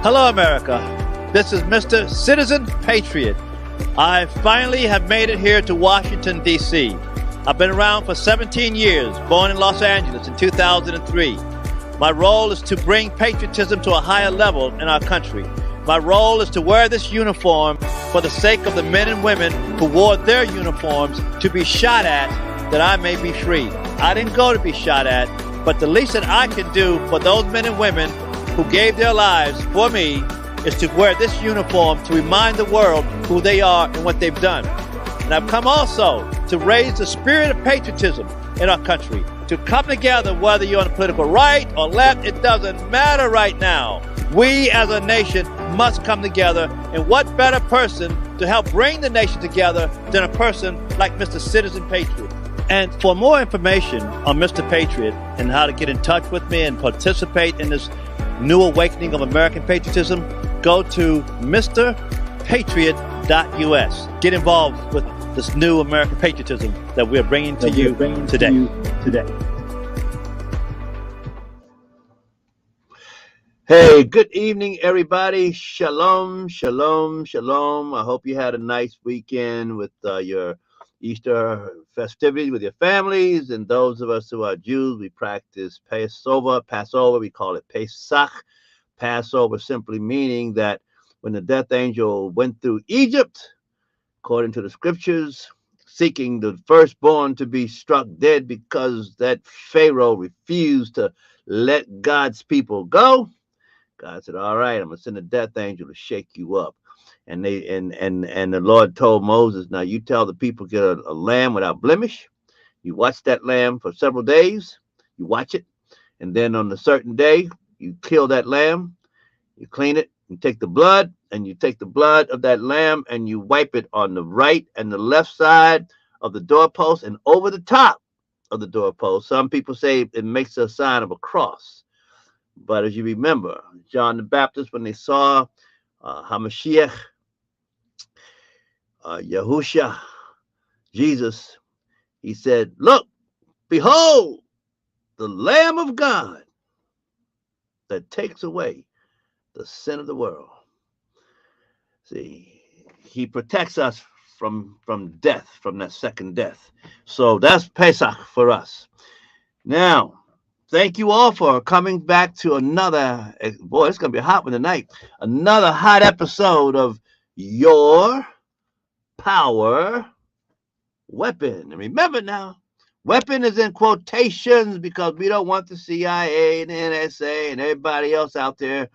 Hello, America. This is Mr. Citizen Patriot. I finally have made it here to Washington, D.C. I've been around for 17 years, born in Los Angeles in 2003. My role is to bring patriotism to a higher level in our country. My role is to wear this uniform for the sake of the men and women who wore their uniforms to be shot at, that I may be free. I didn't go to be shot at, but the least that I can do for those men and women who gave their lives for me is to wear this uniform to remind the world who they are and what they've done. And I've come also to raise the spirit of patriotism in our country, to come together, whether you're on the political right or left, it doesn't matter right now. We as a nation must come together, and what better person to help bring the nation together than a person like Mr. Citizen Patriot. And for more information on Mr. Patriot and how to get in touch with me and participate in this new awakening of American patriotism, go to mrpatriot.us. Get involved with this new American patriotism that we're bringing to you today. Hey, good evening, everybody. Shalom, shalom, shalom. I hope you had a nice weekend with your Easter festivities with your families. And those of us who are Jews, we practice Passover. We call it Pesach. Passover simply meaning that when the death angel went through Egypt, according to the scriptures, seeking the firstborn to be struck dead because that Pharaoh refused to let God's people go, God said, all right, I'm going to send a death angel to shake you up. And the Lord told Moses, now you tell the people, get a lamb without blemish. You watch that lamb for several days. You watch it. And then on a certain day, you kill that lamb. You clean it. You take the blood, and you take the blood of that lamb, and you wipe it on the right and the left side of the doorpost and over the top of the doorpost. Some people say it makes a sign of a cross. But as you remember, John the Baptist, when they saw Hamashiach, Yahusha, Jesus, he said, look, behold, the Lamb of God that takes away the sin of the world. See, he protects us from death, from that second death. So that's Pesach for us. Now, thank you all for coming back to another, boy, it's going to be a hot one tonight, another hot episode of Your Power Weapon. And remember now, weapon is in quotations because we don't want the CIA and the NSA and everybody else out there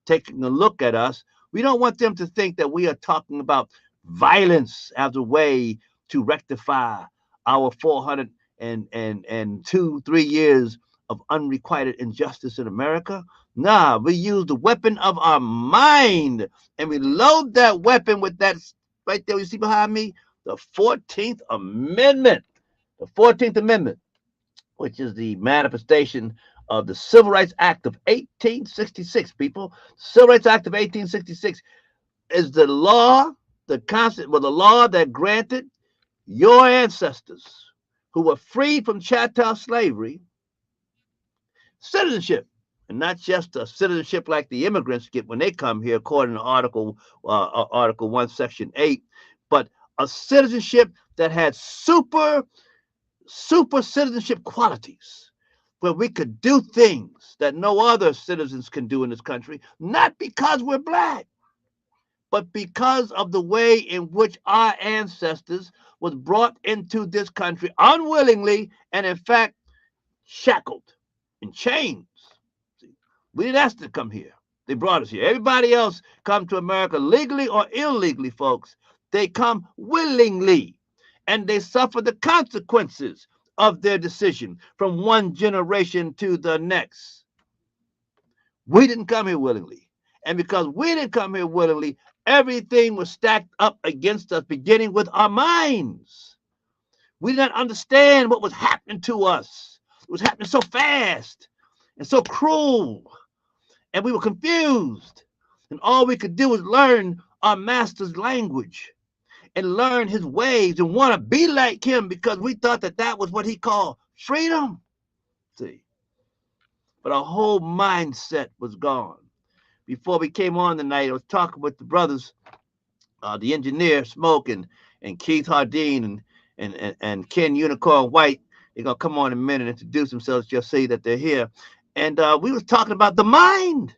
taking a look at us. We don't want them to think that we are talking about violence as a way to rectify our 403 years of unrequited injustice in America. Nah, we use the weapon of our mind, and we load that weapon with that right there you see behind me, the 14th Amendment. The 14th Amendment, which is the manifestation of the Civil Rights Act of 1866, people. The Civil Rights Act of 1866 is the law, the law that granted your ancestors who were freed from chattel slavery citizenship, and not just a citizenship like the immigrants get when they come here, according to Article 1, Section 8, but a citizenship that had super citizenship qualities, where we could do things that no other citizens can do in this country, not because we're black, but because of the way in which our ancestors was brought into this country unwillingly and, in fact, shackled in chains. See, we didn't ask to come here. They brought us here. Everybody else come to America legally or illegally, folks. They come willingly, and they suffer the consequences of their decision from one generation to the next. We didn't come here willingly. And because we didn't come here willingly, everything was stacked up against us, beginning with our minds. We did not understand what was happening to us. It was happening so fast and so cruel. And we were confused. And all we could do was learn our master's language and learn his ways and want to be like him because we thought that that was what he called freedom. See, but our whole mindset was gone before we came on tonight, I was talking with the brothers, the engineer Smoke and Keith Hardeen and Ken Unicorn White. They're gonna come on in a minute and introduce themselves. Just say that they're here. And we was talking about the mind.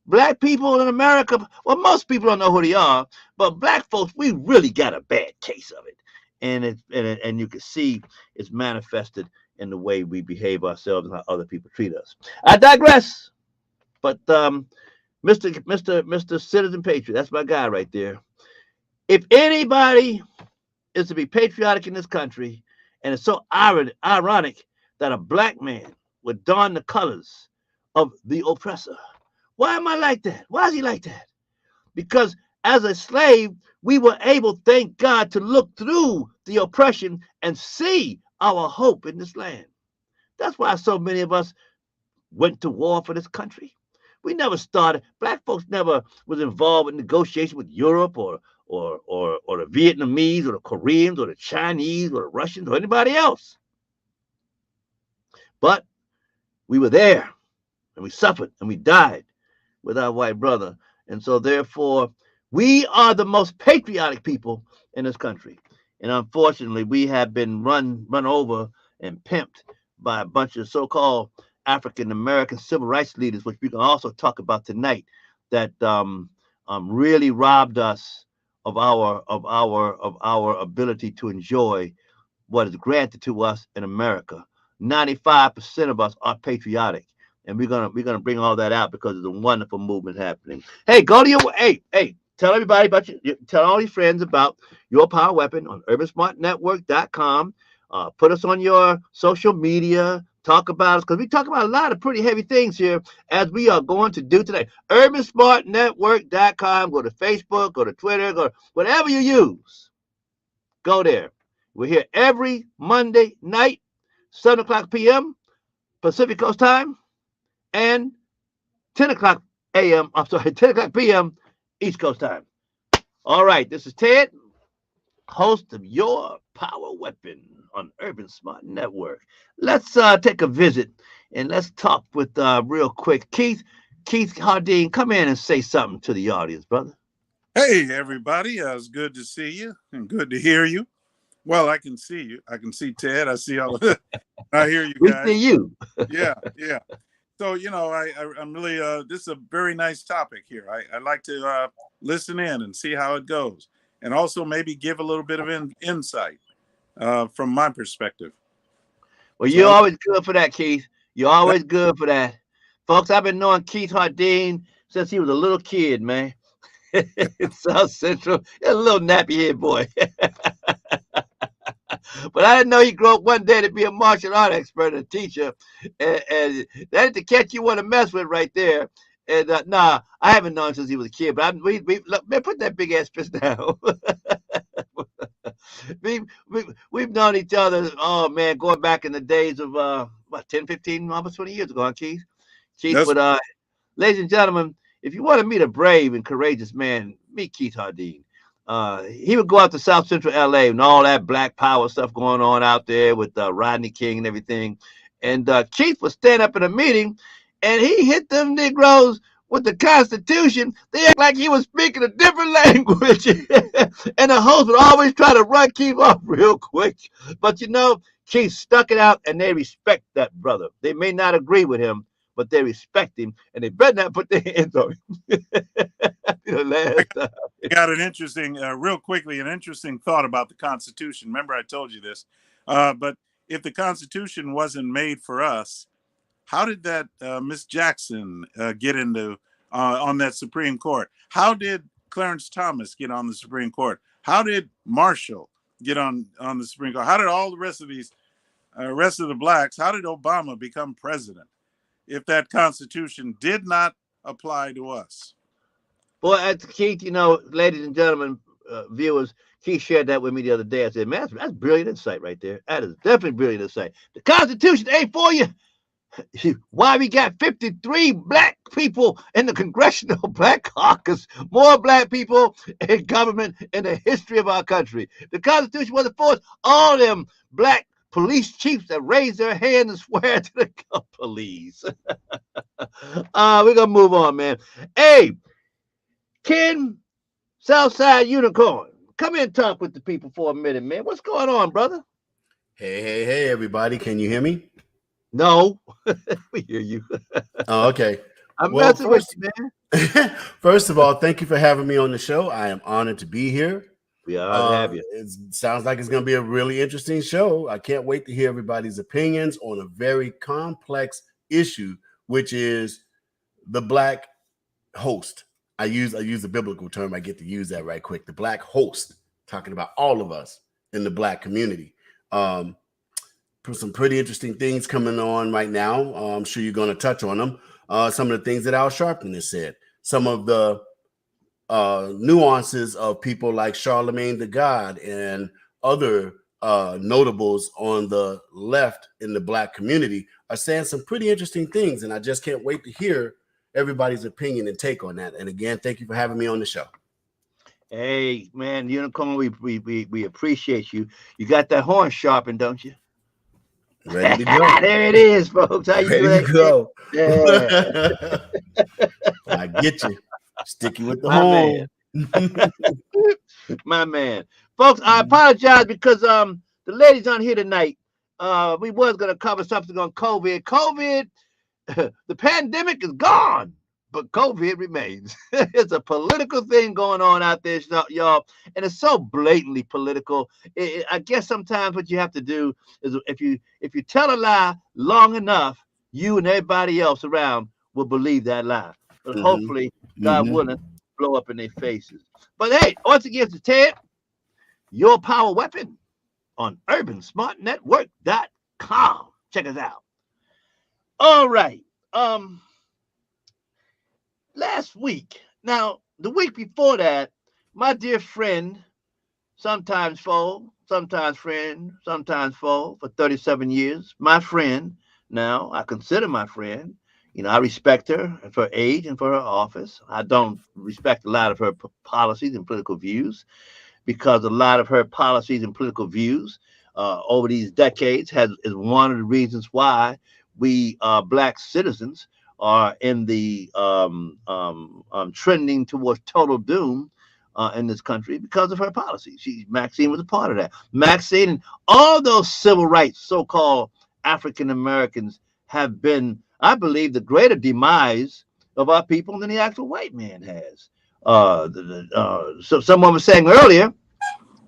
Black people in America, well, most people don't know who they are, but black folks, we really got a bad case of it. And you can see it's manifested in the way we behave ourselves and how other people treat us. I digress. But Mr. Citizen Patriot, that's my guy right there. If anybody is to be patriotic in this country, and it's so ironic that a black man would don the colors of the oppressor. Why am I like that? Why is he like that? Because as a slave, we were able, thank God, to look through the oppression and see our hope in this land. That's why so many of us went to war for this country. We never started. Black folks never was involved in negotiation with Europe or the Vietnamese or the Koreans or the Chinese or the Russians or anybody else. But we were there and we suffered and we died with our white brother. And so therefore, we are the most patriotic people in this country. And unfortunately, we have been run over and pimped by a bunch of so-called African American civil rights leaders, which we can also talk about tonight, that really robbed us of our ability to enjoy what is granted to us in America. 95% of us are patriotic, and we're gonna bring all that out because there's a wonderful movement happening. Hey, go to your tell everybody about tell all your friends about Your Power Weapon on urbansmartnetwork.com. Put us on your social media. Talk about us, because we talk about a lot of pretty heavy things here, as we are going to do today. urbansmartnetwork.com. Go to Facebook, go to Twitter, go to whatever you use. Go there. We're here every Monday night, 7 o'clock p.m. Pacific Coast time, and 10 o'clock a.m. 10 o'clock p.m. East Coast time. All right, this is Ted, host of Your Power Weapon on Urban Smart Network. Let's take a visit and let's talk with real quick. Keith Hardeen, come in and say something to the audience, brother. Hey, everybody. It's good to see you and good to hear you. Well, I can see you. I can see Ted. I see all of it. I hear you guys. We see you. Yeah. So, I'm really, this is a very nice topic here. I like to listen in and see how it goes, and also maybe give a little bit of insight from my perspective. Well, you're always good for that, Keith. You're always good for that. Folks, I've been knowing Keith Hardeen since he was a little kid, man. In South Central. A little nappy head boy. But I didn't know he grew up one day to be a martial art expert and a teacher. And that's the catch you want to mess with right there. And I haven't known him since he was a kid. But look, man, put that big ass fist down. We've known each other, oh man, going back in the days of 10, 15, almost 20 years ago, huh, Keith? But ladies and gentlemen, if you want to meet a brave and courageous man, meet Keith Hardeen. He would go out to South Central LA and all that black power stuff going on out there with Rodney King and everything. And Keith would stand up in a meeting and he hit them Negroes with the Constitution. They act like he was speaking a different language. And the host would always try to run Keith off real quick. But Keith stuck it out, and they respect that brother. They may not agree with him, but they respect him, and they better not put their hands on him. I got an interesting thought about the Constitution. Remember, I told you this. But if the Constitution wasn't made for us, how did that Miss Jackson get into on that Supreme Court? How did Clarence Thomas get on the Supreme Court? How did Marshall get on the Supreme Court? How did all the rest of these rest of the blacks? How did Obama become president if that Constitution did not apply to us? Boy, Keith, ladies and gentlemen, viewers, Keith shared that with me the other day. I said, man, that's brilliant insight right there. That is definitely brilliant insight. The Constitution ain't for you. Why we got 53 black people in the Congressional Black Caucus, more black people in government in the history of our country. The Constitution wasn't for us. All them black police chiefs that raise their hand and swear to the police. We're gonna move on, man. Hey, Ken, Southside Unicorn, come in and talk with the people for a minute, man. What's going on, brother? Hey, everybody. Can you hear me? No, we hear you. Oh, okay. I'm Well, messing with you, man. first of all, thank you for having me on the show. I am honored to be here. We are to have you. It sounds like it's going to be a really interesting show. I can't wait to hear everybody's opinions on a very complex issue, which is the black host. I use a biblical term. I get to use that right quick. The black host, talking about all of us in the black community. Some pretty interesting things coming on right now. I'm sure you're going to touch on them. Some of the things that Al Sharpton has said. Some of the nuances of people like Charlemagne the God and other notables on the left in the black community are saying some pretty interesting things. And I just can't wait to hear everybody's opinion and take on that. And again, thank you for having me on the show. Hey, man, Unicorn, we appreciate you. You got that horn sharpened, don't you? Ready to go. There it is, folks. How you Ready to go. Yeah. I get you. Sticky with the My horn. My man. Folks, I apologize because the ladies on here tonight. We was gonna cover something on COVID. COVID, the pandemic is gone, but COVID remains. It's a political thing going on out there, y'all, and it's so blatantly political. I guess sometimes what you have to do is if you tell a lie long enough, you and everybody else around will believe that lie. But hopefully, God willing, blow up in their faces. But hey, once again, it's Ted, your power weapon on urbansmartnetwork.com. Check us out. All right. Last week, now the week before that, my dear friend, sometimes foe, sometimes friend, sometimes foe, for 37 years, my friend, now I consider my friend. You know, I respect her for her age and for her office. I don't respect a lot of her policies and political views because a lot of her policies and political views over these decades is one of the reasons why we black citizens are in the trending towards total doom in this country because of her policy. Maxine was a part of that. Maxine and all those civil rights, so-called African Americans, have been, I believe, the greater demise of our people than the actual white man has. So someone was saying earlier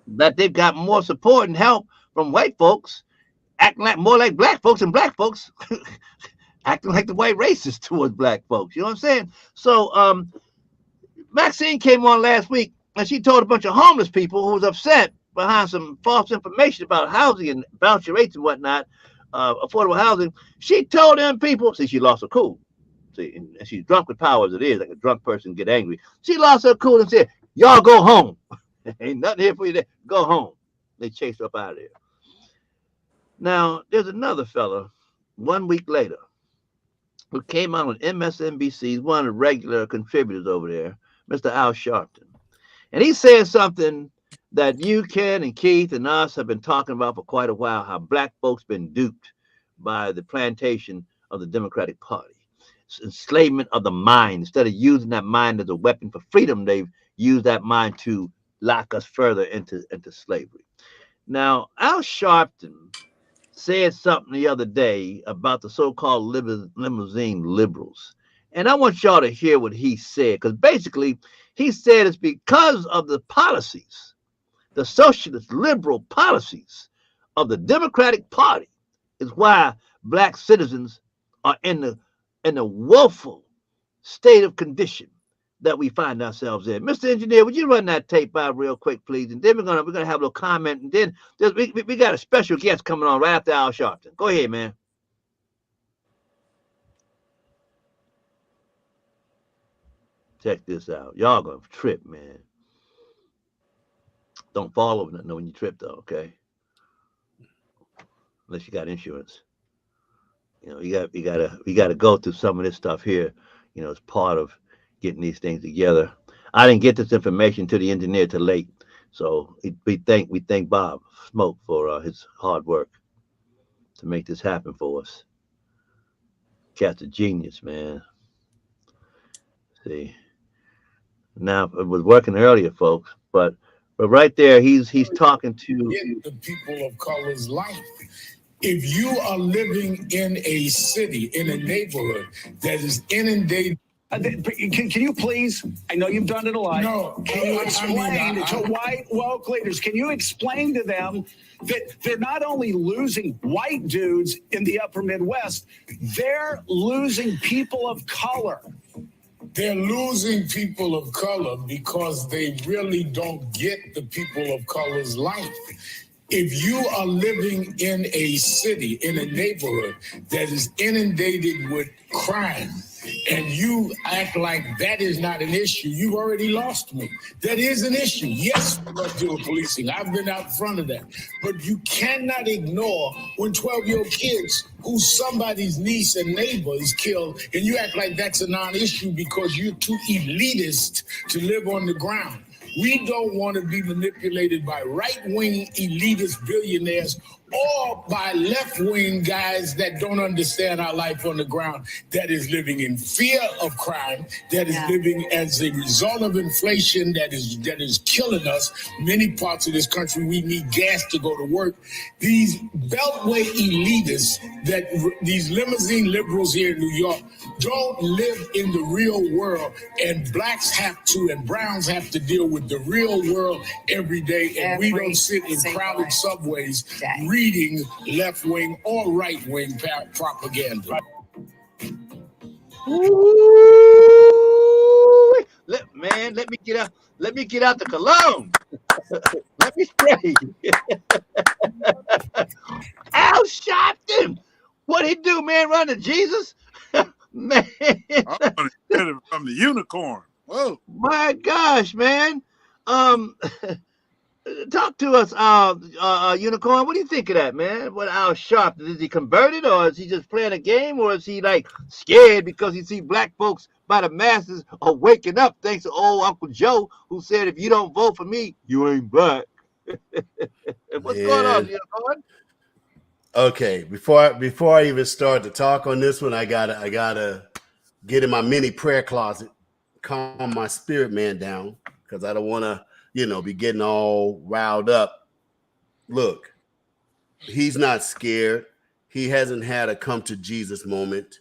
that they've got more support and help from white folks, acting like more like black folks, and black folks acting like the white racists towards black folks. You know what I'm saying? So Maxine came on last week and she told a bunch of homeless people who was upset behind some false information about housing and voucher rates and whatnot, affordable housing. She told them people, see, she lost her cool. See, and she's drunk with power as it is, like a drunk person get angry. She lost her cool and said, y'all go home. Ain't nothing here for you there. Go home. They chased her up out of there. Now, there's another fella 1 week later who came out on MSNBC. He's one of the regular contributors over there, Mr. Al Sharpton. And he said something that you, Ken, and Keith, and us have been talking about for quite a while, how black folks been duped by the plantation of the Democratic Party. It's enslavement of the mind. Instead of using that mind as a weapon for freedom, they've used that mind to lock us further into slavery. Now, Al Sharpton said something the other day about the so-called limousine liberals. And I want y'all to hear what he said, because basically he said it's because of the policies, the socialist liberal policies of the Democratic Party is why black citizens are in a woeful state of condition that we find ourselves in. Mr. Engineer, would you run that tape by real quick, please? And then we're gonna have a little comment, and then we got a special guest coming on right after Al Sharpton. Go ahead, man. Check this out. Y'all gonna trip, man. Don't fall over nothing when you trip, though, okay? Unless you got insurance. You know, we gotta go through some of this stuff here. You know, as part of getting these things together. I didn't get this information to the engineer till late, so we thank Bob Smoke for his hard work. to make this happen for us. Cat's a genius, man. See, now it was working earlier, folks, but right there, he's talking to the people of color's life. If you are living in a city, in a neighborhood that is inundated. Can you please? I know you've done it a lot. No, can you explain to white woke leaders? Can you explain to them that they're not only losing white dudes in the upper Midwest, they're losing people of color? They're losing people of color because they really don't get the people of color's life. If you are living in a city, in a neighborhood that is inundated with crime, and you act like that is not an issue, you've already lost me. That is an issue. Yes, we're going to do policing. I've been out front of that. But you cannot ignore when 12-year-old kids who's somebody's niece and neighbor is killed, and you act like that's a non-issue because you're too elitist to live on the ground. We don't want to be manipulated by right-wing elitist billionaires or by left-wing guys that don't understand our life on the ground, that is living in fear of crime, that is living as a result of inflation that is killing us. Many parts of this country, we need gas to go to work. These beltway elitists, these limousine liberals here in New York, don't live in the real world, and blacks have to, and browns have to deal with the real world every day, and we don't sit in crowded subways reading left-wing or right-wing propaganda. Ooh, let me get out. Let me get out the cologne. Let me spray. Al Sharpton. What he do, man? Run to Jesus, man. I'm gonna get it from the unicorn. Whoa, my gosh, man. Talk to us, Unicorn. What do you think of that, man? What Al Sharpton, is he converted, or is he just playing a game, or is he like scared because he see black folks by the masses are waking up thanks to old Uncle Joe, who said, if you don't vote for me, you ain't black. What's going on, Unicorn? Okay, before I even start to talk on this one, I gotta get in my mini prayer closet, calm my spirit man down, because I don't want to, be getting all riled up. Look, he's not scared. He hasn't had a come to Jesus moment.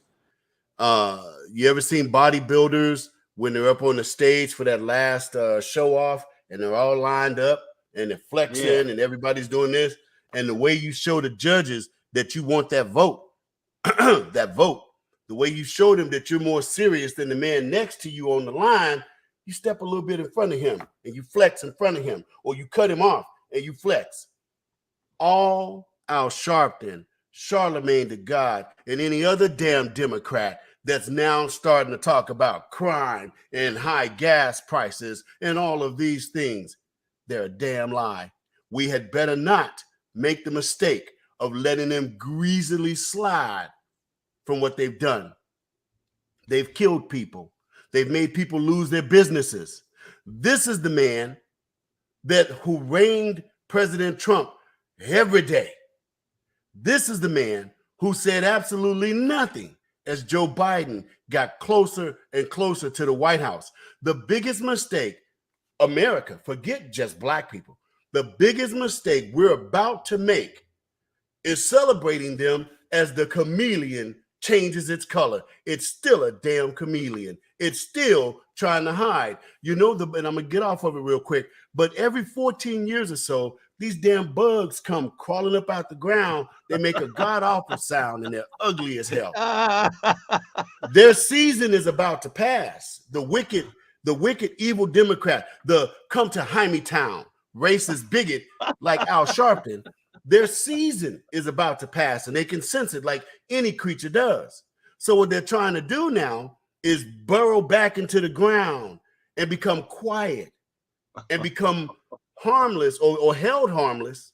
You ever seen bodybuilders when they're up on the stage for that last show off and they're all lined up and they're flexing and everybody's doing this, and the way you show the judges that you want that vote, the way you show them that you're more serious than the man next to you on the line, you step a little bit in front of him and you flex in front of him, or you cut him off and you flex. All Al Sharpton, Charlemagne the God, and any other damn Democrat that's now starting to talk about crime and high gas prices and all of these things, they're a damn lie. We had better not make the mistake of letting them greasily slide from what they've done. They've killed people. They've made people lose their businesses. This is the man who reigned President Trump every day. This is the man who said absolutely nothing as Joe Biden got closer and closer to the White House. The biggest mistake, America, forget just black people, the biggest mistake we're about to make is celebrating them as the chameleon changes its color. It's still a damn chameleon. It's still trying to hide. And I'm going to get off of it real quick, but every 14 years or so, these damn bugs come crawling up out the ground. They make a god-awful sound, and they're ugly as hell. Their season is about to pass. The wicked, evil Democrat, the come to Hymietown, racist bigot like Al Sharpton, their season is about to pass, and they can sense it like any creature does. So what they're trying to do now is burrow back into the ground and become quiet and become harmless or held harmless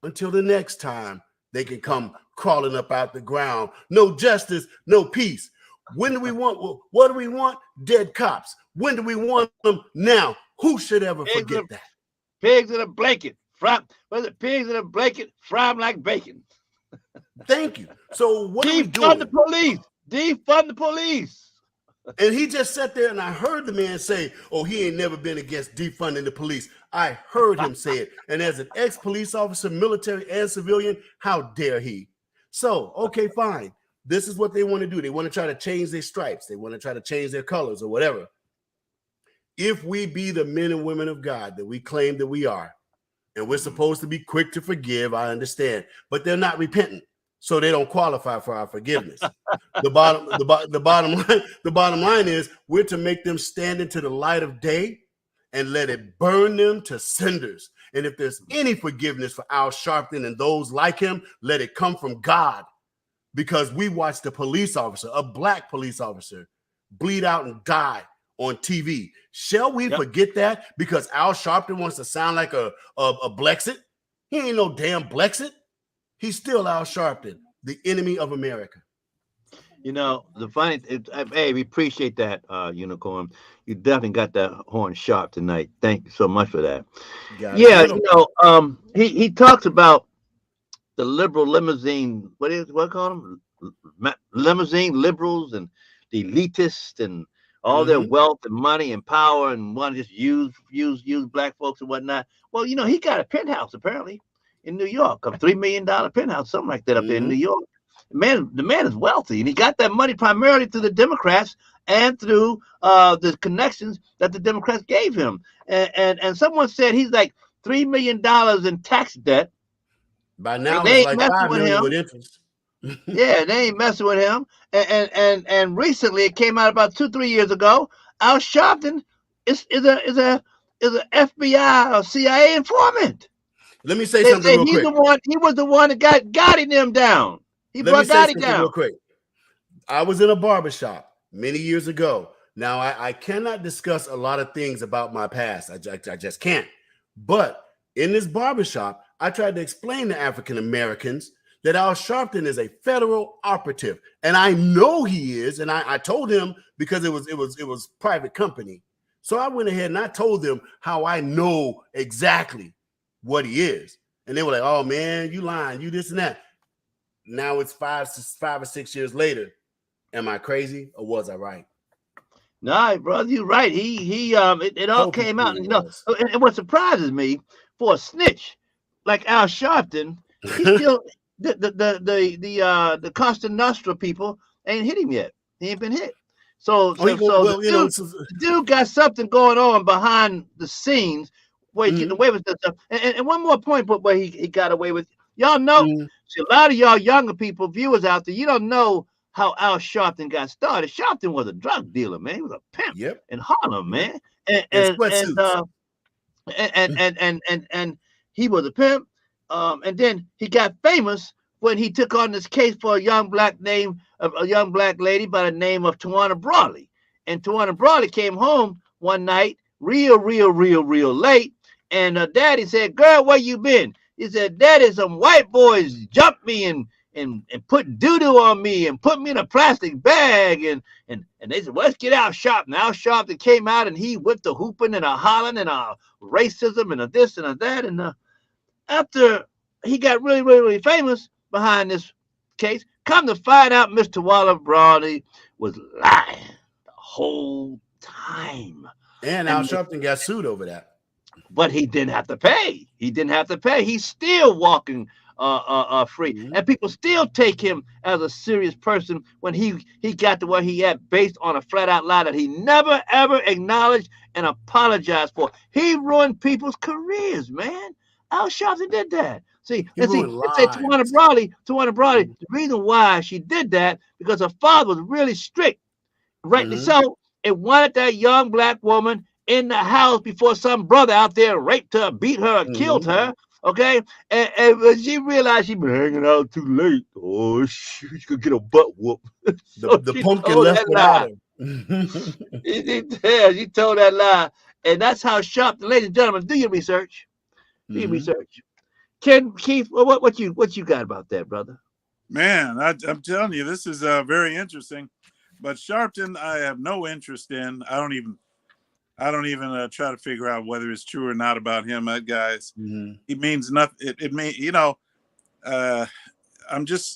until the next time they can come crawling up out the ground. No justice, no peace. When do we want? What do we want? Dead cops. When do we want them? Now. Who should ever forget that? Pigs in a blanket. Pigs in a blanket, fry them like bacon. Thank you. So what are we Defund doing? the police. Defund the police. And he just sat there, and I heard the man say, "Oh, he ain't never been against defunding the police." I heard him say it. And as an ex-police officer, military and civilian, how dare he? So, okay, fine. This is what they want to do. They want to try to change their stripes. They want to try to change their colors or whatever. If we be the men and women of God that we claim that we are, and we're supposed to be quick to forgive, I understand, but they're not repentant, so they don't qualify for our forgiveness. The bottom line is we're to make them stand into the light of day and let it burn them to cinders. And if there's any forgiveness for Al Sharpton and those like him, let it come from God, because we watched a police officer, a black police officer, bleed out and die on TV. Shall we forget that because Al Sharpton wants to sound like a Blexit? He ain't no damn Blexit. He's still Al Sharpton, the enemy of America. You know, the funny, hey, we appreciate that, Unicorn. You definitely got that horn sharp tonight. Thank you so much for that. Yeah, you know, he talks about the liberal limousine. What call them? Limousine liberals and the elitists and all their wealth and money and power and want to just use black folks and whatnot. Well, you know, he got a penthouse apparently in New York, a $3 million penthouse, something like that up there in New York. The man is wealthy, and he got that money primarily through the Democrats and through the connections that the Democrats gave him. And someone said he's like $3 million in tax debt. By now, it's like $5 million with interest. Yeah, they ain't messing with him. And recently, it came out about 2-3 years ago. Al Sharpton is a FBI or CIA informant. Let me say something real quick. He was the one that got Gotti them down. He brought Gotti down. Real quick. I was in a barbershop many years ago. Now, I cannot discuss a lot of things about my past. I just can't. But in this barbershop, I tried to explain to African Americans that Al Sharpton is a federal operative, and I know he is. And I told him because it was private company. So I went ahead and I told them how I know exactly what he is, and they were like, "Oh man, you lying, you this and that." Now it's 5 or 6 years later. Am I crazy or was I right? No, brother, you're right. It all came out. You know, and what surprises me for a snitch like Al Sharpton, he still the Costa Nostra people ain't hit him yet. He ain't been hit. So the dude got something going on behind the scenes where he's getting away with that stuff. And one more point, but where he got away with. Y'all know, see, a lot of y'all younger people, viewers out there, you don't know how Al Sharpton got started. Sharpton was a drug dealer, man. He was a pimp in Harlem, man. And he was a pimp. And then he got famous when he took on this case for a young black lady by the name of Tawana Brawley. And Tawana Brawley came home one night, real late. And her daddy said, "Girl, where you been?" He said, "Daddy, some white boys jumped me and put doo-doo on me and put me in a plastic bag." And they said, "Well, let's get Al Sharpton." Al Sharpton came out and he went to hooping and a hollering and a racism and a this and a that. And after he got really famous behind this case, come to find out Mr. Tawana Brawley was lying the whole time. And Al Sharpton got sued over that. But he didn't have to pay. He's still walking free. And people still take him as a serious person when he got to where he at based on a flat out lie that he never ever acknowledged and apologized for. He ruined people's careers, man. Al Sharpton did that. Tawana Brawley, the reason why she did that, because her father was really strict. Rightly so. It wanted that young black woman in the house before some brother out there raped her, beat her, killed her. Okay, and when she realized she'd been hanging out too late, she could get a butt whoop. The pumpkin left without her. She told that lie, and that's how Sharpton. Ladies and gentlemen, do your research. Do your research. Keith, what you got about that, brother? Man, I'm telling you, this is very interesting. But Sharpton, I have no interest in. I don't even try to figure out whether it's true or not about him. That guy's he means nothing. It means,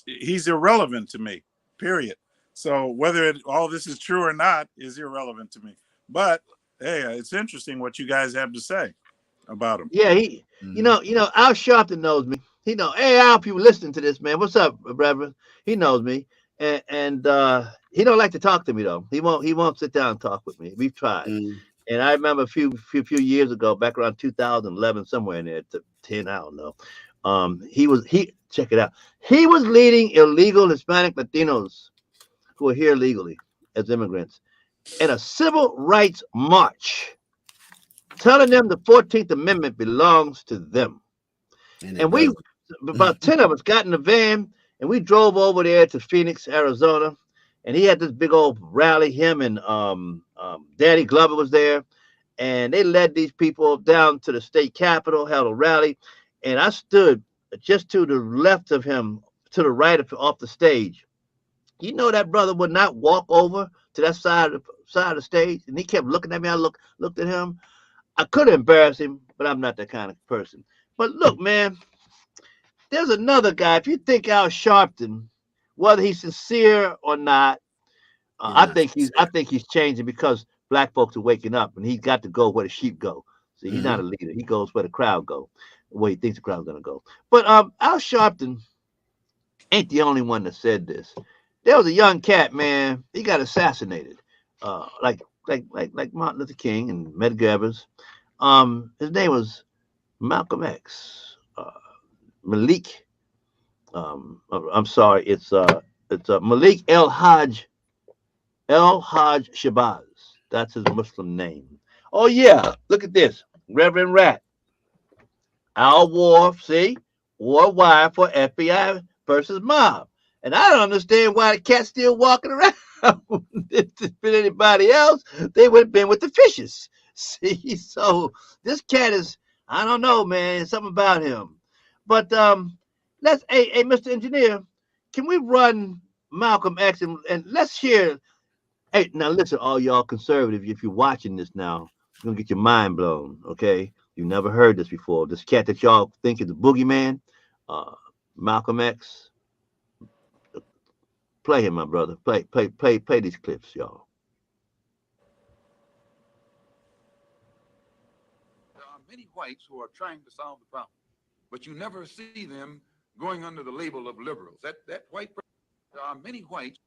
he's irrelevant to me, period. So whether all this is true or not is irrelevant to me. But hey, it's interesting what you guys have to say about him. Yeah, Al Sharpton knows me. He know, hey, Al, people listening to this, man. What's up, brother? He knows me, and he don't like to talk to me though. He won't sit down and talk with me. We've tried, and I remember a few years ago, back around 2011, somewhere in there, to 10, I don't know. Check it out. He was leading illegal Hispanic Latinos who are here legally as immigrants in a civil rights march, telling them the 14th Amendment belongs to them. And we, about 10 of us, got in the van and we drove over there to Phoenix, Arizona. And he had this big old rally. Him and Danny Glover was there. And they led these people down to the state capitol, held a rally. And I stood just to the left of him, to the right off the stage. You know, that brother would not walk over to that side of the stage. And he kept looking at me. I looked at him. I could embarrass him, but I'm not that kind of person. But look, man, there's another guy. If you think Al Sharpton, whether he's sincere or not, I think he's changing because black folks are waking up, and he's got to go where the sheep go. See, he's not a leader. He goes where the crowd go, where he thinks the crowd's gonna go. But Al Sharpton ain't the only one that said this. There was a young cat, man. He got assassinated, like Martin Luther King and Medgar Evers. His name was Malcolm X. Malik. I'm sorry. It's Malik El-Hajj Shabazz. That's his Muslim name. Oh yeah, look at this, Reverend Rat. Al War, see, War Y for FBI versus mob. And I don't understand why the cat's still walking around. If it's been anybody else, they would have been with the fishes. See, so this cat is, I don't know, man, something about him. But let's, hey, Mr. Engineer, can we run Malcolm X and let's hear, hey, now listen, all y'all conservative, if you're watching this now, it's gonna get your mind blown, okay? You've never heard this before. This cat that y'all think is the boogeyman, Malcolm X. Play him, my brother. Play these clips, y'all. There are many whites who are trying to solve the problem, but you never see them going under the label of liberals. That white, there are many whites.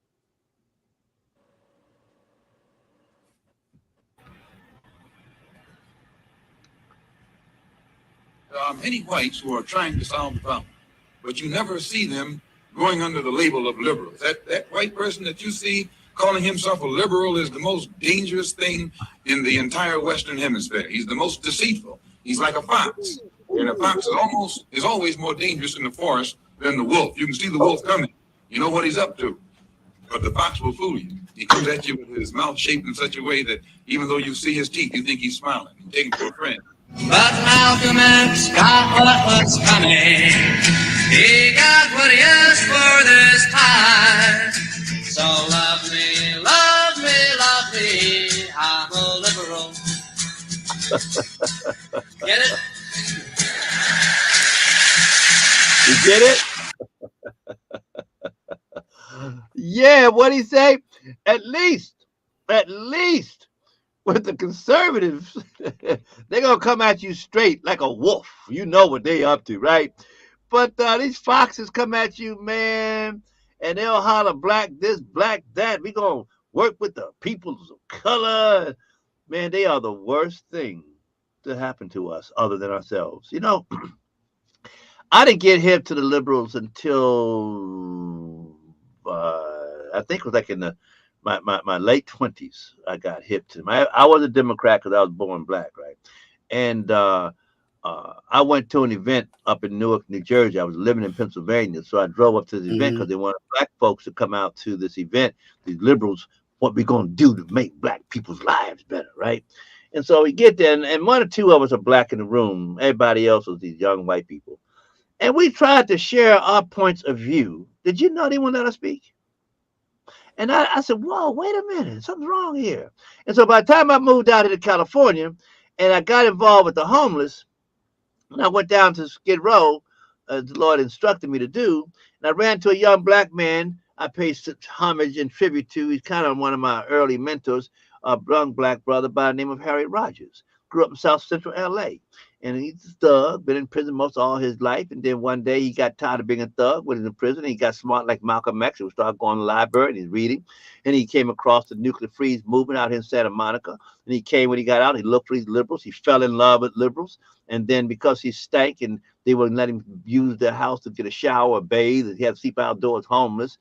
There are many whites who are trying to solve the problem, but you never see them going under the label of liberals. That white person that you see calling himself a liberal is the most dangerous thing in the entire Western Hemisphere. He's the most deceitful. He's like a fox. And a fox is always more dangerous in the forest than the wolf. You can see the wolf coming. You know what he's up to. But the fox will fool you. He comes at you with his mouth shaped in such a way that even though you see his teeth, you think he's smiling. You take him for a friend. But Malcolm X got what was coming. He got what he asked for this time. So love me, love me, love me. I'm a liberal. Get it? You get it? Yeah, what'd he say? At least with the conservatives, they're gonna come at you straight like a wolf. You know what they up to, right? But these foxes come at you, man, and they'll holler black this, black that. We gonna work with the peoples of color. Man, they are the worst thing to happen to us other than ourselves. You know, I didn't get hip to the liberals until I think it was like in my late 20s. I got hip to them. I was a Democrat because I was born black, right? And I went to an event up in Newark, New Jersey. I was living in Pennsylvania, so I drove up to this event because they wanted black folks to come out to this event. These liberals, what we gonna do to make black people's lives better, right? And so we get there, and one or two of us are black in the room. Everybody else was these young white people. And we tried to share our points of view. Did you know they wouldn't let us speak? And I said, whoa, wait a minute, something's wrong here. And so by the time I moved out to California and I got involved with the homeless, and I went down to Skid Row the Lord instructed me to do. And I ran to a young black man I paid such homage and tribute to. He's kind of one of my early mentors, a young black brother by the name of Harry Rogers. Grew up in South Central LA. And he's a thug, been in prison most all his life. And then one day he got tired of being a thug, went into prison. And he got smart like Malcolm X. He started going to the library and he's reading. And he came across the nuclear freeze movement out here in Santa Monica. And he came when he got out. He looked for these liberals. He fell in love with liberals. And then because he stank and they wouldn't let him use their house to get a shower or bathe, and he had to sleep outdoors homeless.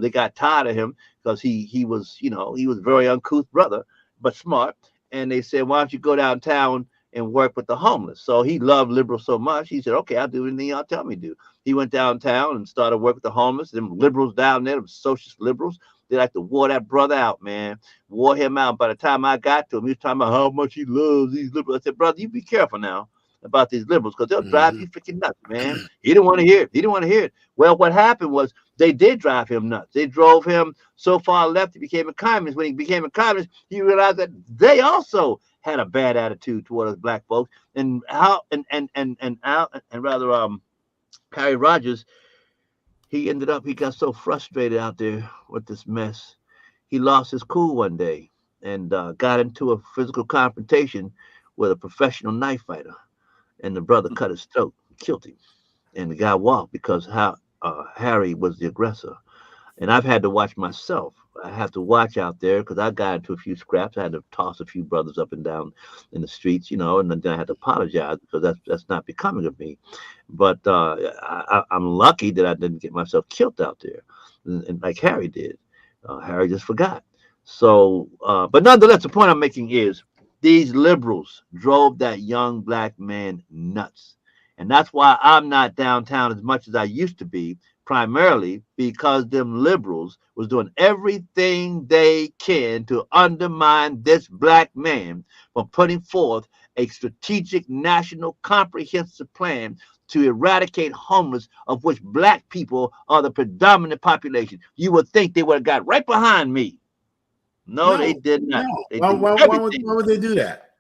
They got tired of him because he was, he was a very uncouth brother, but smart. And they said, why don't you go downtown and work with the homeless? So he loved liberals so much. He said, okay, I'll do anything y'all tell me to do. He went downtown and started working with the homeless. Them liberals down there, them socialist liberals, they like to wore that brother out, man. Wore him out. By the time I got to him, he was talking about how much he loves these liberals. I said, brother, you be careful now about these liberals because they'll drive you freaking nuts, man. He didn't want to hear it. He didn't want to hear it. Well, what happened was they did drive him nuts. They drove him so far left he became a communist. When he became a communist, he realized that they also had a bad attitude toward us black folks. And Harry Rogers, he got so frustrated out there with this mess. He lost his cool one day and got into a physical confrontation with a professional knife fighter. And the brother cut his throat, killed him. And the guy walked because Harry was the aggressor. And I've had to watch myself. I have to watch out there because I got into a few scraps. I had to toss a few brothers up and down in the streets, and then I had to apologize because that's not becoming of me. But I'm lucky that I didn't get myself killed out there, and like Harry did. Harry just forgot. So, but nonetheless, the point I'm making is these liberals drove that young black man nuts. And that's why I'm not downtown as much as I used to be, primarily because them liberals was doing everything they can to undermine this black man from putting forth a strategic national comprehensive plan to eradicate homeless, of which black people are the predominant population. You would think they would have got right behind me. No, they did not. No. Why would they do that?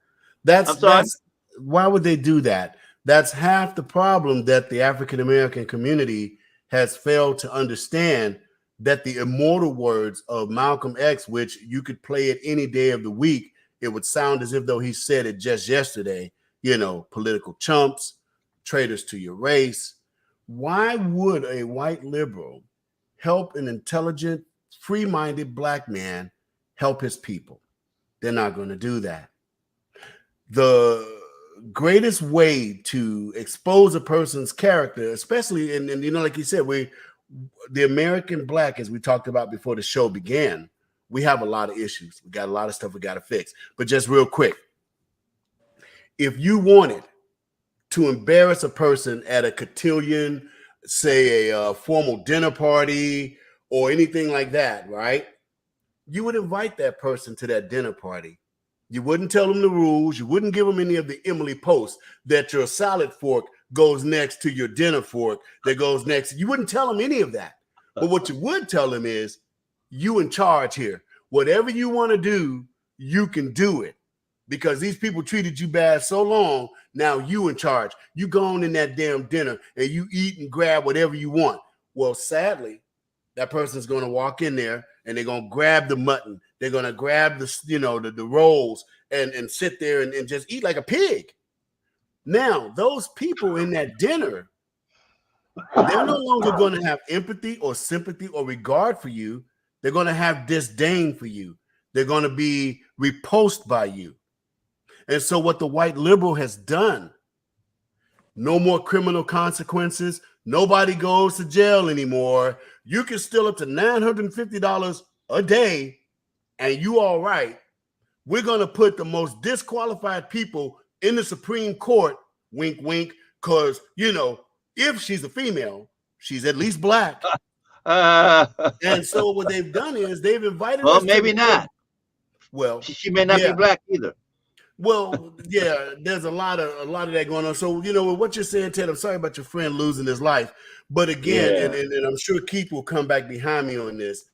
Why would they do that? That's half the problem that the African American community has failed to understand, that the immortal words of Malcolm X, which you could play it any day of the week, it would sound as if though he said it just yesterday, political chumps, traitors to your race. Why would a white liberal help an intelligent, free-minded black man help his people? They're not going to do that. The greatest way to expose a person's character, especially and like you said, the American black, as we talked about before the show began, we have a lot of issues. We got a lot of stuff we got to fix. But just real quick, if you wanted to embarrass a person at a cotillion, say a formal dinner party or anything like that, right? You would invite that person to that dinner party. You wouldn't tell them the rules. You wouldn't give them any of the Emily posts that your salad fork goes next to your dinner fork that goes next. You wouldn't tell them any of that. But what you would tell them is, you in charge here. Whatever you want to do, you can do it. Because these people treated you bad so long, now you in charge. You go on in that damn dinner and you eat and grab whatever you want. Well, sadly, that person's going to walk in there and they're going to grab the mutton. They're going to grab the rolls and sit there and just eat like a pig. Now, those people in that dinner, they're no longer going to have empathy or sympathy or regard for you. They're going to have disdain for you. They're going to be repulsed by you. And so what the white liberal has done, no more criminal consequences. Nobody goes to jail anymore. You can steal up to $950 a day and you all right. We're going to put the most disqualified people in the Supreme Court, wink, wink, because, if she's a female, she's at least black. And so what they've done is they've invited us. Well, maybe not. Well, she may not be black either. Well, yeah, there's a lot of that going on. So, what you're saying, Ted, I'm sorry about your friend losing his life. But again, and I'm sure Keith will come back behind me on this.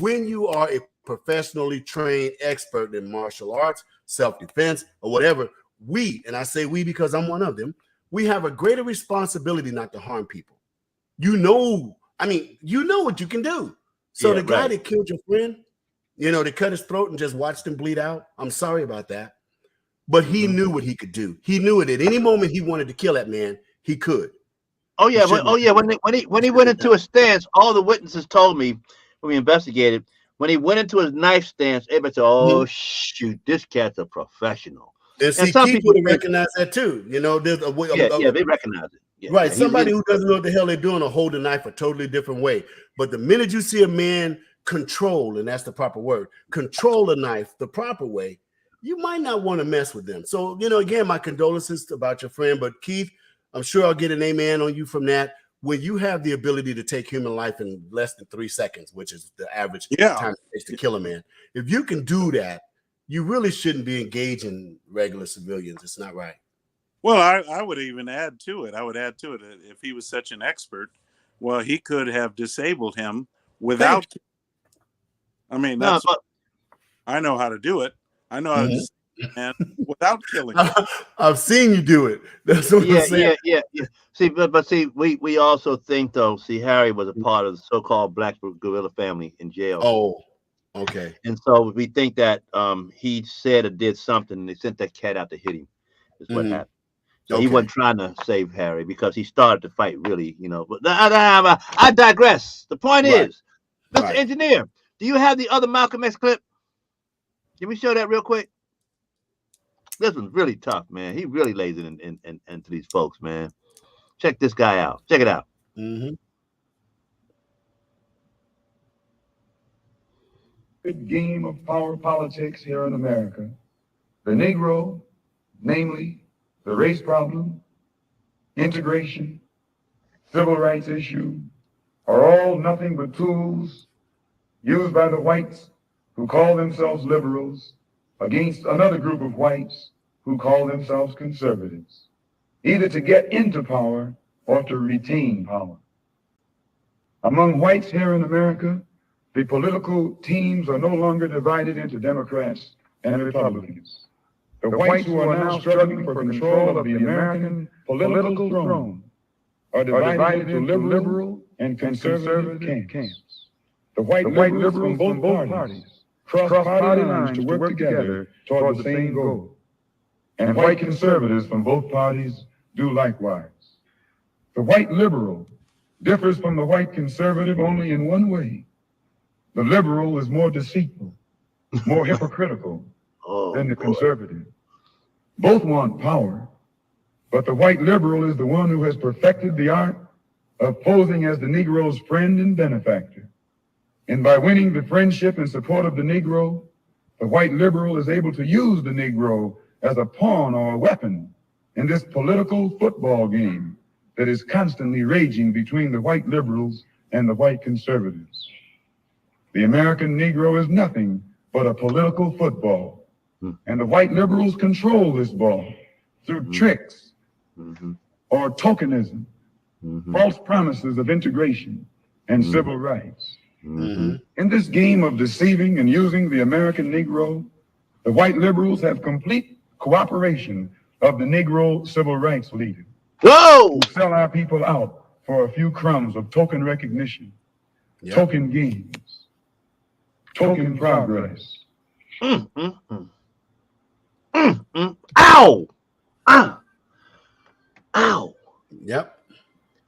When you are a professionally trained expert in martial arts, self-defense, or whatever, and I say we because I'm one of them, we have a greater responsibility not to harm people. You know what you can do. So the guy that killed your friend, they cut his throat and just watched him bleed out. I'm sorry about that. But he knew what he could do. He knew it at any moment he wanted to kill that man, he could. Oh yeah, when he went into a stance, all the witnesses told me when we investigated, when he went into his knife stance, everybody said, "Oh shoot, this cat's a professional." And see, some people would recognize that too. There's a way. Yeah, they recognize it. Yeah, right. Somebody who doesn't know what the hell they're doing will hold the knife a totally different way. But the minute you see a man control, and that's the proper word, control a knife the proper way, you might not want to mess with them. So, again, my condolences about your friend. But Keith, I'm sure I'll get an amen on you from that. When you have the ability to take human life in less than 3 seconds, which is the average time it takes to kill a man, if you can do that, you really shouldn't be engaging regular civilians. It's not right. Well, I would even add to it. If he was such an expert, well, he could have disabled him without. I mean, I know how to do it. I know how to disable a man without killing him. I've seen you do it. That's what I'm saying. Yeah. See, but see, we also think though. See, Harry was a part of the so-called Black Gorilla family in jail. Oh. Okay. And so we think that he said or did something, and they sent that cat out to hit him. Is what happened. So he wasn't trying to save Harry because he started the fight, really, But I digress. The point is, Mr. Engineer, do you have the other Malcolm X clip? Can we show that real quick? This one's really tough, man. He really lays it into these folks, man. Check this guy out. Check it out. Game of power politics here in America. The Negro, namely the race problem, integration, civil rights issue, are all nothing but tools used by the whites who call themselves liberals against another group of whites who call themselves conservatives, either to get into power or to retain power. Among whites here in America, the political teams are no longer divided into Democrats and Republicans. The whites who are now struggling for control of the American political throne are divided into liberal and conservative camps. The white liberals from both parties cross party lines to work together toward the same goal. And white conservatives from both parties do likewise. The white liberal differs from the white conservative only in one way. The liberal is more deceitful, more hypocritical than the conservative. Both want power, but the white liberal is the one who has perfected the art of posing as the Negro's friend and benefactor. And by winning the friendship and support of the Negro, the white liberal is able to use the Negro as a pawn or a weapon in this political football game that is constantly raging between the white liberals and the white conservatives. The American Negro is nothing but a political football. And the white liberals control this ball through tricks or tokenism, false promises of integration and civil rights. In this game of deceiving and using the American Negro, the white liberals have complete cooperation of the Negro civil rights leaders. Who sell our people out for a few crumbs of token recognition, token gains, token progress. Ow! Ow! Yep.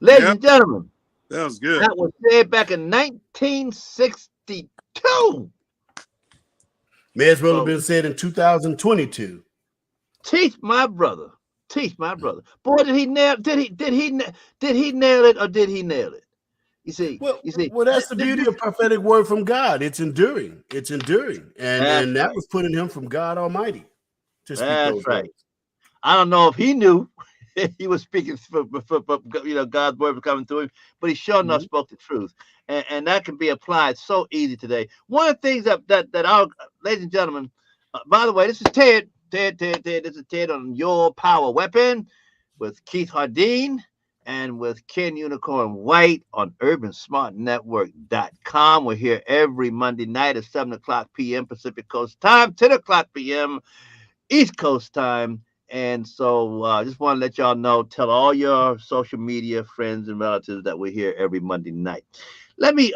Ladies and gentlemen, that was good. That was said back in 1962. May as well have been said in 2022. Teach my brother. Teach my brother. Boy, did he nail it or did he nail it? You see, well, that's the beauty of prophetic word from God. It's enduring. It's enduring. And that was putting him from God Almighty. That's right. Words. I don't know if he knew he was speaking for God's word was coming to him, but he sure enough spoke the truth. And that can be applied so easy today. One of the things that our ladies and gentlemen, by the way, this is Ted. This is Ted on Your Power Weapon with Keith Hardeen and with Ken Unicorn White on UrbanSmartNetwork.com. We're here every Monday night at 7 o'clock p.m. Pacific Coast time, 10 o'clock p.m. East Coast time. And so I just want to let y'all know, tell all your social media friends and relatives that we're here every Monday night. Let me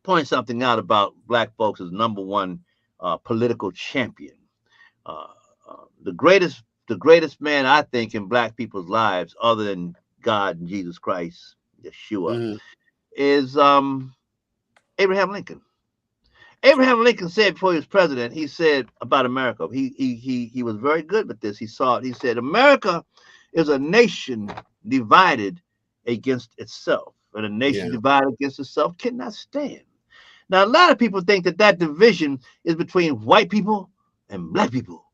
point something out about black folks as number one political champion. Uh, the greatest man I think in black people's lives, other than God and Jesus Christ, Yeshua, is Abraham Lincoln. Abraham Lincoln said before he was president, he said about America, he was very good with this. He saw it. He said, America is a nation divided against itself, and a nation divided against itself cannot stand. Now, a lot of people think that that division is between white people and black people.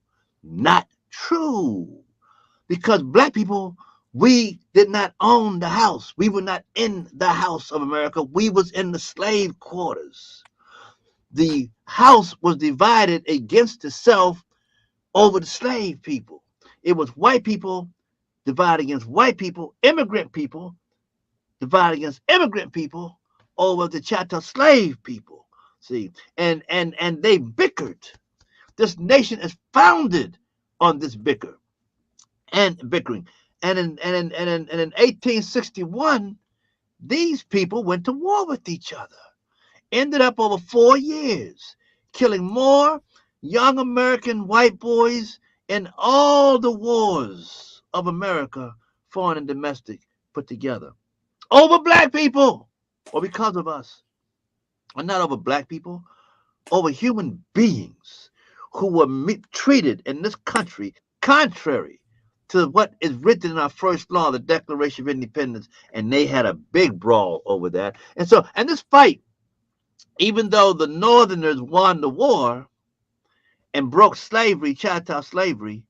Not true. Because black people, we did not own the house. We were not in the house of America. We was in the slave quarters. The house was divided against itself over the slave people. It was white people divided against white people, immigrant people divided against immigrant people over the chattel slave people. See, and they bickered. This nation is founded on this bickering. And in 1861, these people went to war with each other. Ended up over 4 years, killing more young American white boys in all the wars of America, foreign and domestic, put together. Over black people, or because of us. And not over black people, over human beings who were treated in this country contrary to what is written in our first law, the Declaration of Independence, and they had a big brawl over that. And this fight, even though the Northerners won the war and broke slavery, chattel slavery,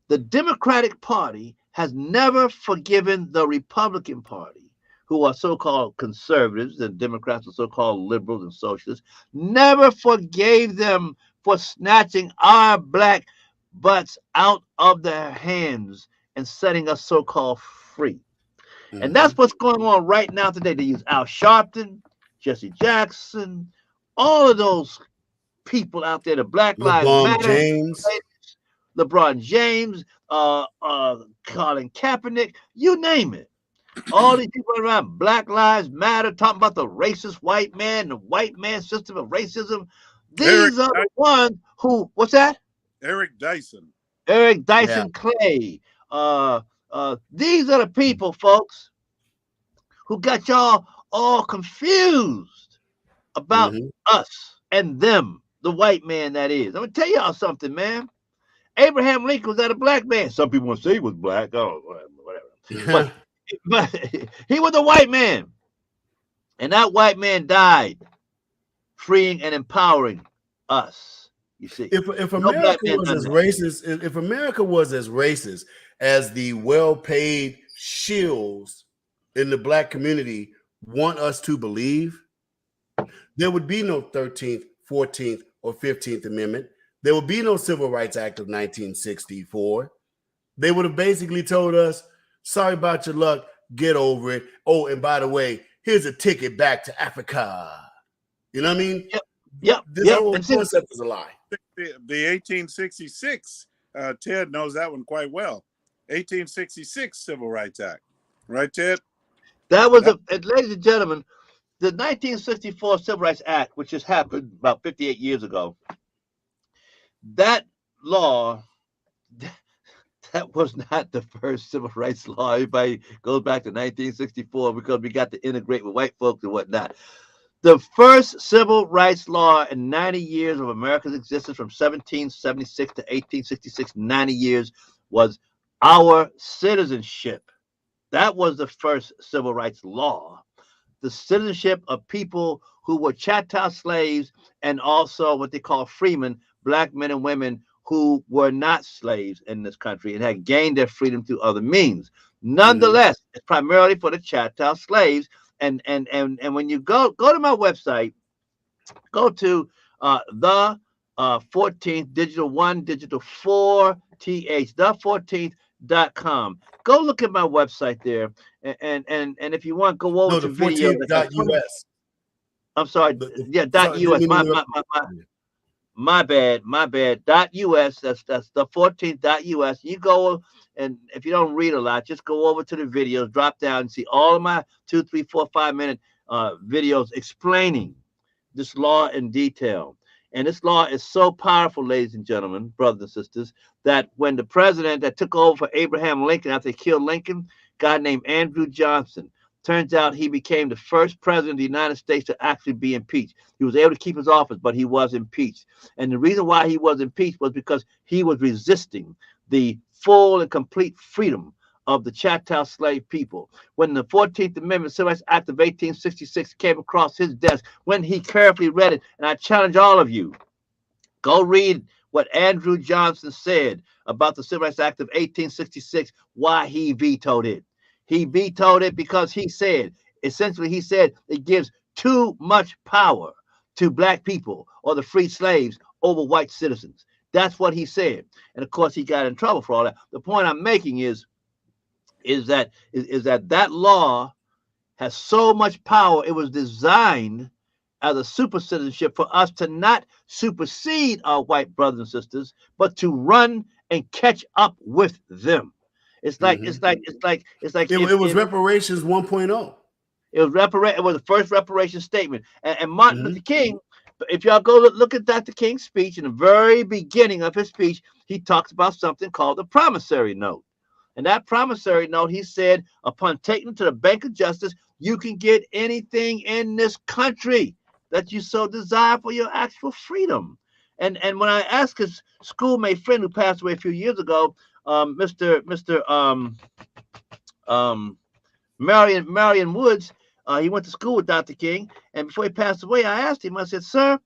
the Democratic Party has never forgiven the Republican Party, who are so-called conservatives, the Democrats are so-called liberals and socialists, never forgave them for snatching our black butts out of their hands and setting us so-called free. And that's what's going on right now today. They use Al Sharpton, Jesse Jackson, all of those people out there, the Black Lives Matter, LeBron James, Colin Kaepernick, you name it. All these people around Black Lives Matter talking about the racist white man, the white man system of racism. These are the ones who, what's that? Eric Dyson Clay. These are the people, folks, who got y'all all confused about us and them, the white man that is. I'm gonna tell y'all something, man. Abraham Lincoln was not a black man. Some people want to say he was black. Oh, whatever. but he was a white man. And that white man died freeing and empowering us. You see, if America was as racist, if America was as racist as the well-paid shills in the black community want us to believe, there would be no 13th, 14th, or 15th Amendment. There would be no Civil Rights Act of 1964. They would have basically told us, sorry about your luck, get over it. Oh, and by the way, here's a ticket back to Africa. You know what I mean? Yep. This whole concept is a lie. The 1866, Ted knows that one quite well. 1866 Civil Rights Act. Right, Ted? That was, ladies and gentlemen, the 1964 Civil Rights Act, which has happened about 58 years ago, that law, that was not the first civil rights law. Everybody goes back to 1964 because we got to integrate with white folks and whatnot. The first civil rights law in 90 years of America's existence, from 1776 to 1866, 90 years, was our citizenship. That was the first civil rights law. The citizenship of people who were chattel slaves and also what they call freemen, black men and women who were not slaves in this country and had gained their freedom through other means. Nonetheless, it's primarily for the chattel slaves. And when you go to my website, go to the 14th digital 1 digital 4 th the14th.com. Go look at my website there, and if you want, go over to video. .us. I'm sorry, .us. My bad. .us. That's the 14th.us. You go, and if you don't read a lot, just go over to the videos, drop down, and see all of my 2, 3, 4, 5 minute videos explaining this law in detail. And this law is so powerful, ladies and gentlemen, brothers and sisters, that when the president that took over for Abraham Lincoln after they killed Lincoln, a guy named Andrew Johnson, turns out he became the first president of the United States to actually be impeached. He was able to keep his office, but he was impeached. And the reason why he was impeached was because he was resisting the full and complete freedom of the chattel slave people. When the 14th Amendment Civil Rights Act of 1866 came across his desk, when he carefully read it, and I challenge all of you, go read what Andrew Johnson said about the Civil Rights Act of 1866, why he vetoed it. He vetoed it because he said, essentially, he said it gives too much power to black people or the free slaves over white citizens. That's what he said. And of course, he got in trouble for all that. The point I'm making is that law has so much power. It was designed as a super citizenship for us to not supersede our white brothers and sisters, but to run and catch up with them. It's like it was reparations 1.0. It was the first reparation statement. And Martin Luther King, if y'all go look at Dr. King's speech, in the very beginning of his speech, he talks about something called the promissory note. And that promissory note, he said, upon taking it to the Bank of Justice, you can get anything in this country that you so desire for your actual freedom. And when I asked his schoolmate friend who passed away a few years ago, Marion Woods, he went to school with Dr. King, and before he passed away, I asked him, I said, sir,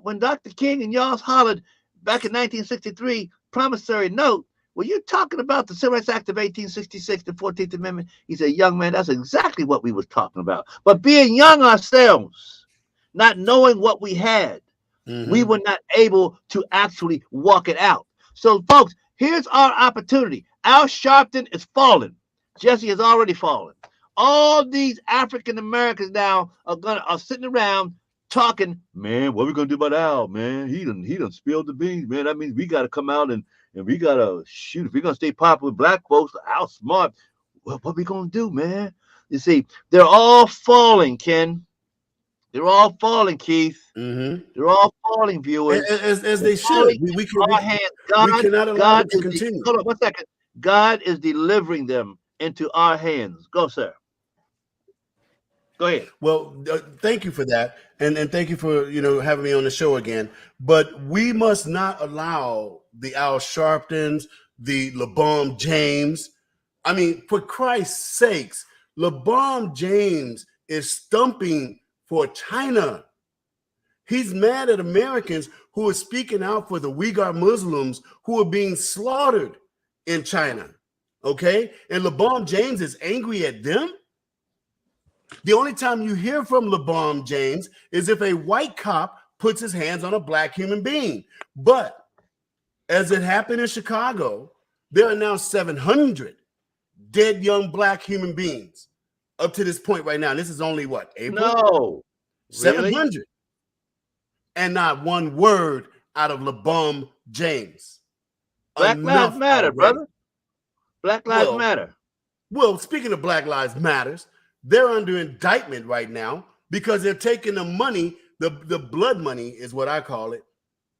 when Dr. King and y'all hollered back in 1963, promissory note, were you talking about the Civil Rights Act of 1866, the 14th Amendment? He said, young man, that's exactly what we was talking about. But being young ourselves, not knowing what we had, we were not able to actually walk it out. So, folks, here's our opportunity. Al Sharpton is fallen. Jesse has already fallen. All these African Americans now are sitting around talking, man, what are we gonna do about Al, man? He done spilled the beans, man. That means we gotta come out and we gotta shoot. If we're gonna stay popular with black folks, outsmart, what we gonna do, man? You see, they're all falling, Ken. They're all falling, Keith. They're all falling, viewers. As they should. We cannot allow it to continue. Hold on 1 second. God is delivering them into our hands. Go, sir. Go ahead. Well, thank you for that. And thank you for, having me on the show again. But we must not allow the Al Sharptons, the LeBron James. I mean, for Christ's sakes, LeBron James is stumping for China. He's mad at Americans who are speaking out for the Uyghur Muslims who are being slaughtered in China. Okay? And LeBron James is angry at them. The only time you hear from LeBron James is if a white cop puts his hands on a black human being. But as it happened in Chicago, there are now 700 dead young black human beings up to this point right now. And this is only what, April? No. 700. Really? And not one word out of LeBron James. Black Lives Matter, brother. Black Lives Matter. Well, speaking of Black Lives Matters, they're under indictment right now because they're taking the money, the blood money is what I call it,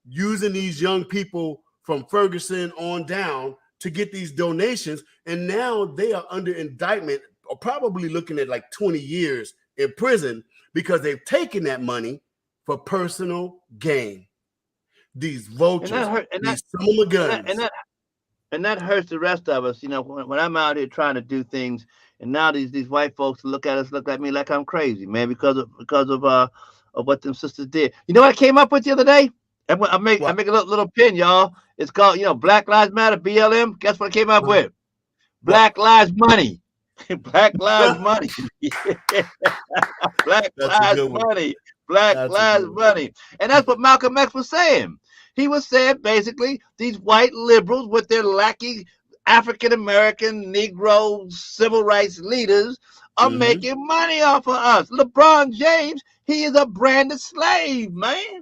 using these young people from Ferguson on down to get these donations. And now they are under indictment, or probably looking at like 20 years in prison because they've taken that money for personal gain. These vultures, these son of guns. And that hurts the rest of us. When I'm out here trying to do things, and now these white folks look at me like I'm crazy, man, because of what them sisters did. You know what I came up with the other day? I make a little pin, y'all. It's called, Black Lives Matter, BLM. Guess what I came up with? Black Lives Money. Black Lives Money. Black Lives Money. Black Lives Money. And that's what Malcolm X was saying. He was saying basically these white liberals with their lackey African-American, Negro, civil rights leaders are making money off of us. LeBron James, he is a branded slave, man.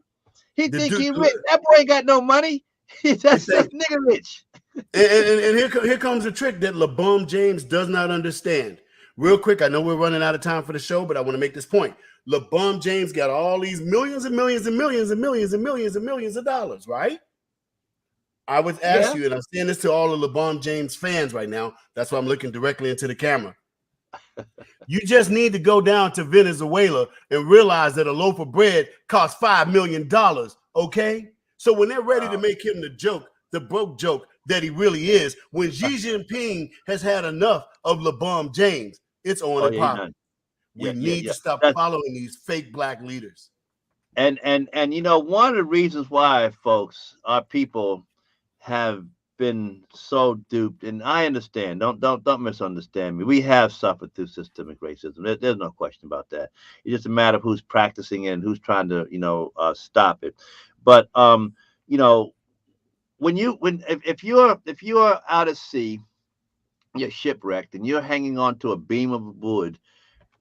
He The think dude, he rich. That boy ain't got no money. He's just nigga rich. and here comes the trick that LeBron James does not understand. Real quick, I know we're running out of time for the show, but I want to make this point. LeBron James got all these millions and millions and millions and millions and millions and millions of dollars, right? I would ask you, and I'm saying this to all the LeBron James fans right now. That's why I'm looking directly into the camera. You just need to go down to Venezuela and realize that a loaf of bread costs $5 million, okay? So when they're ready to make him the broke joke that he really is, when Xi Jinping has had enough of LeBron James, it's on and popping. We need to stop following these fake black leaders. And you know, one of the reasons why, folks, our people have been so duped, and I understand. Don't misunderstand me. We have suffered through systemic racism. There's no question about that. It's just a matter of who's practicing it and who's trying to, stop it. But you know, if you're out at sea, you're shipwrecked, and you're hanging on to a beam of wood,